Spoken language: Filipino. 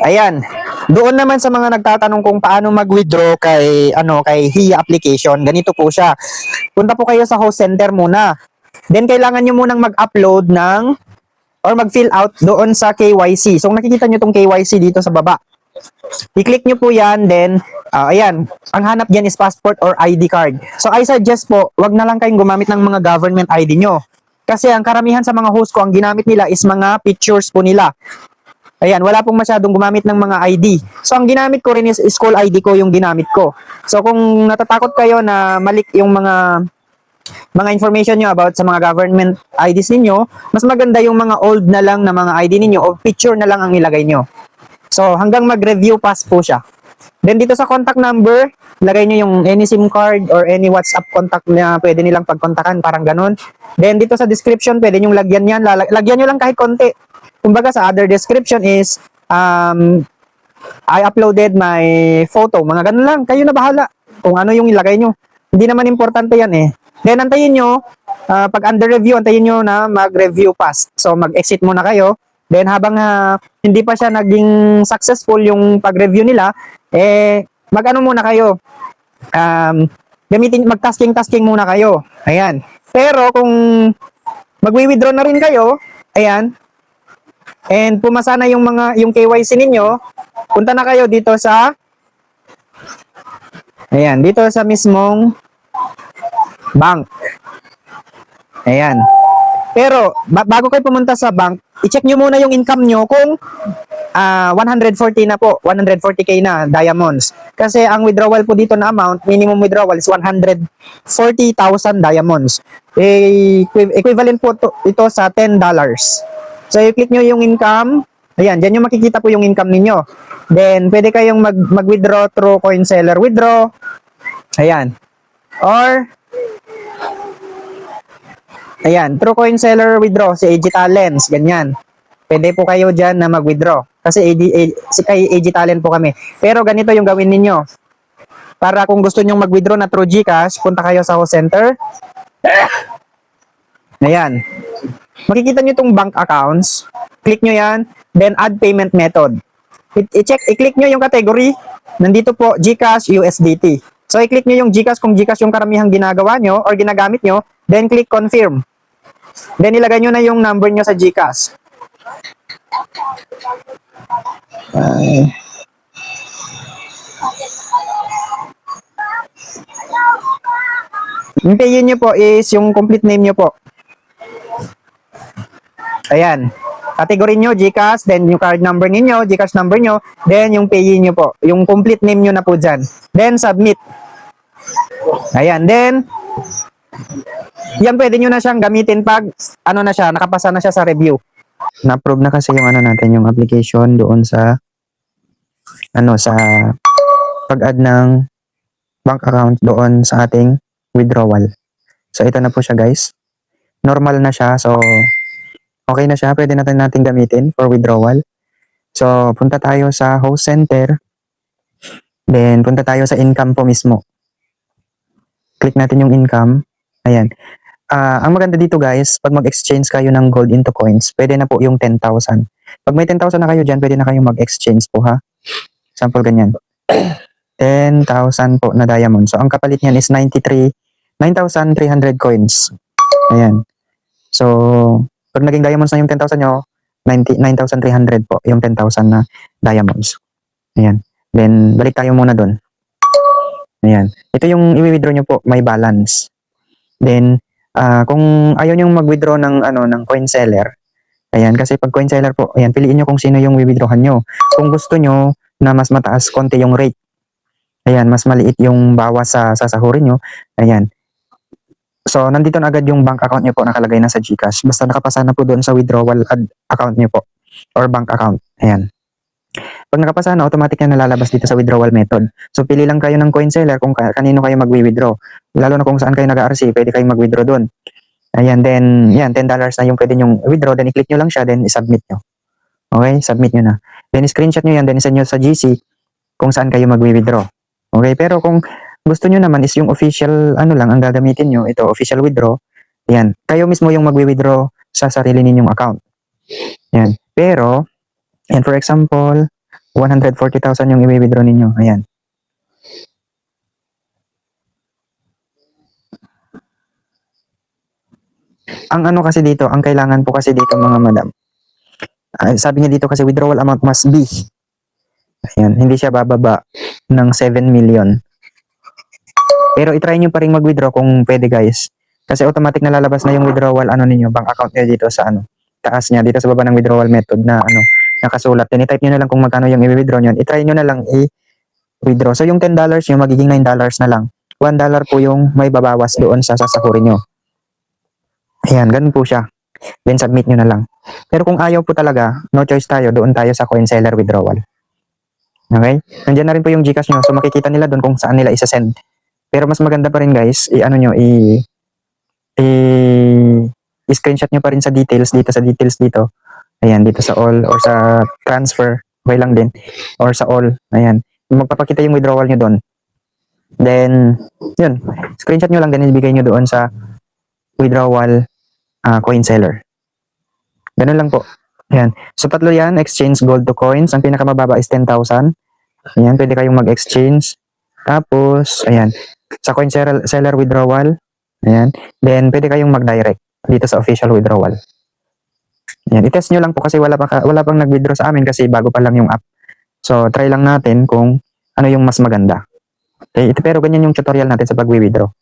Ayan. Doon naman sa mga nagtatanong kung paano mag-withdraw kay HIA application, ganito po siya. Punta po kayo sa host center muna. Then kailangan nyo munang mag-upload ng or mag-fill out doon sa KYC. So nakikita nyo tong KYC dito sa baba. I-click nyo po yan, then ayan, ang hanap dyan is passport or ID card. So I suggest po, wag na lang kayong gumamit ng mga government ID nyo. Kasi ang karamihan sa mga host ko, ang ginamit nila is mga pictures po nila. Ayan, wala pong masyadong gumamit ng mga ID. So, ang ginamit ko rin is school ID ko yung ginamit ko. So, kung natatakot kayo na malik yung mga information nyo about sa mga government IDs ninyo, mas maganda yung mga old na lang na mga ID ninyo o picture na lang ang ilagay nyo. So, hanggang mag-review pass po siya. Then, dito sa contact number, lagay nyo yung any SIM card or any WhatsApp contact na pwede nilang pagkontakan, parang ganun. Then, dito sa description, pwede nyong lagyan yan. Lagyan nyo lang kahit konti. Kumbaga sa other description is, I uploaded my photo. Mga ganun lang. Kayo na bahala kung ano yung ilagay nyo. Hindi naman importante yan eh. Then, antayin nyo, pag under review, antayin nyo na mag-review pass. So, mag-exit muna kayo. Then, habang hindi pa siya naging successful yung pag-review nila, mag-ano muna kayo. Mag-tasking muna kayo. Ayan. Pero, kung mag-withdraw na rin kayo, ayan, and pumasa na yung KYC ninyo, punta na kayo dito sa ayan, dito sa mismong bank. Ayan. Pero bago kayo pumunta sa bank, i-check nyo muna yung income nyo kung 140 na po, 140k na diamonds. Kasi ang withdrawal po dito na amount, minimum withdrawal is 140,000 diamonds. Equivalent po ito sa $10. So, i-click nyo yung income. Ayan, dyan yung makikita po yung income ninyo. Then, pwede kayong mag-withdraw through coin seller withdraw. Ayan. Or, ayan, through coin seller withdraw, si AG Talents, ganyan. Pwede po kayo dyan na mag-withdraw. Kasi kay AG Talent po kami. Pero ganito yung gawin ninyo. Para kung gusto nyong mag-withdraw na through GCash, punta kayo sa host center. Ayan. Makikita nyo itong bank accounts. Click nyo yan. Then, add payment method. I-click nyo yung category. Nandito po, GCash, USDT. So, i-click nyo yung GCash kung GCash yung karamihang ginagawa nyo or ginagamit nyo. Then, click confirm. Then, ilagay nyo na yung number nyo sa GCash. Yung payin nyo po is yung complete name nyo po. Ayan. Category nyo, GCash, then yung card number ninyo, GCash number nyo, then yung payin nyo po. Yung complete name nyo na po dyan. Then, submit. Ayan. Then, yan pwede nyo na siyang gamitin pag, ano na siya, nakapasa na siya sa review. Na-approve na kasi yung ano natin, yung application doon sa, sa pag-add ng bank account doon sa ating withdrawal. So, ito na po siya guys. Normal na siya. So, okay na siya. Pwede natin gamitin for withdrawal. So, punta tayo sa host center. Then, punta tayo sa income po mismo. Click natin yung income. Ayan. Ang maganda dito guys, pag mag-exchange kayo ng gold into coins, pwede na po yung 10,000. Pag may 10,000 na kayo dyan, pwede na kayong mag-exchange po ha. Sample ganyan. 10,000 po na diamond. So, ang kapalit niyan is 9,300 coins. Ayan. So, pag naging diamonds na yung 10,000 nyo, 9,300 po yung 10,000 na diamonds. Ayan. Then, balik tayo muna dun. Ayan. Ito yung i-withdraw nyo po, may balance. Then, kung ayaw nyo mag-withdraw ng coin seller, ayan, kasi pag coin seller po, ayan, piliin nyo kung sino yung withdrawhan nyo. Kung gusto nyo na mas mataas konti yung rate, ayan, mas maliit yung bawas sa sasahurin nyo, ayan. So, nandito na agad yung bank account nyo po nakalagay na sa GCash. Basta nakapasa na po doon sa withdrawal account nyo po or bank account. Ayan. Pag nakapasa na, automatic na nalalabas dito sa withdrawal method. So, pili lang kayo ng coin seller kung kanino kayo mag-withdraw. Lalo na kung saan kayo nag-RC, pwede kayong mag-withdraw doon. Ayan, then, yan, $10 na yung pwede nyong withdraw. Then, i-click nyo lang siya, then i-submit nyo. Okay, submit nyo na. Then, screenshot nyo yan, then isend nyo sa GC kung saan kayo mag-withdraw. Okay, pero kung gusto nyo naman is yung official, lang ang gagamitin nyo, ito, official withdraw. Yan, kayo mismo yung mag-withdraw sa sarili ninyong account. Yan, pero, And for example, 140,000 yung i-withdraw ninyo. Ayan. Ang ano kasi dito, ang kailangan po kasi dito mga madam, sabi niya dito kasi withdrawal amount must be, ayan, hindi siya bababa ng 7 million. Pero itry nyo pa rin mag-withdraw kung pwede guys. Kasi automatic na lalabas na yung withdrawal ano ninyo, bank account niya dito sa ano, taas niya, dito sa baba ng withdrawal method na ano, nakasulat. Then i-type nyo na lang kung magkano yung i-withdraw nyo. I-try nyo na lang i-withdraw. So yung $10 nyo, magiging $9 na lang. $1 po yung may babawas doon sa sasakurin nyo. Ayan, ganun po siya. Then submit nyo na lang. Pero kung ayaw po talaga, no choice tayo, doon tayo sa coin seller withdrawal. Okay? Nandiyan na rin po yung Gcash nyo. So makikita nila doon kung saan nila isa-send. Pero mas maganda pa rin guys, i-ano nyo, i-screenshot nyo pa rin sa details dito. Ayan, dito sa all or sa transfer. Okay lang din. Or sa all. Ayan. Magpapakita yung withdrawal nyo doon. Then, yun. Screenshot nyo lang din, ibigay nyo doon sa withdrawal coin seller. Ganun lang po. Ayan. So, tatlo yan. Exchange gold to coins. Ang pinakamababa is 10,000. Ayan. Pwede kayong mag-exchange. Tapos, ayan. Sa coin seller withdrawal. Ayan. Then, pwede kayong mag-direct dito sa official withdrawal. Ayan. I-test nyo lang po kasi wala pang nag-withdraw sa amin kasi bago pa lang yung app. So, try lang natin kung ano yung mas maganda. Okay. Pero ganyan yung tutorial natin sa pag-withdraw.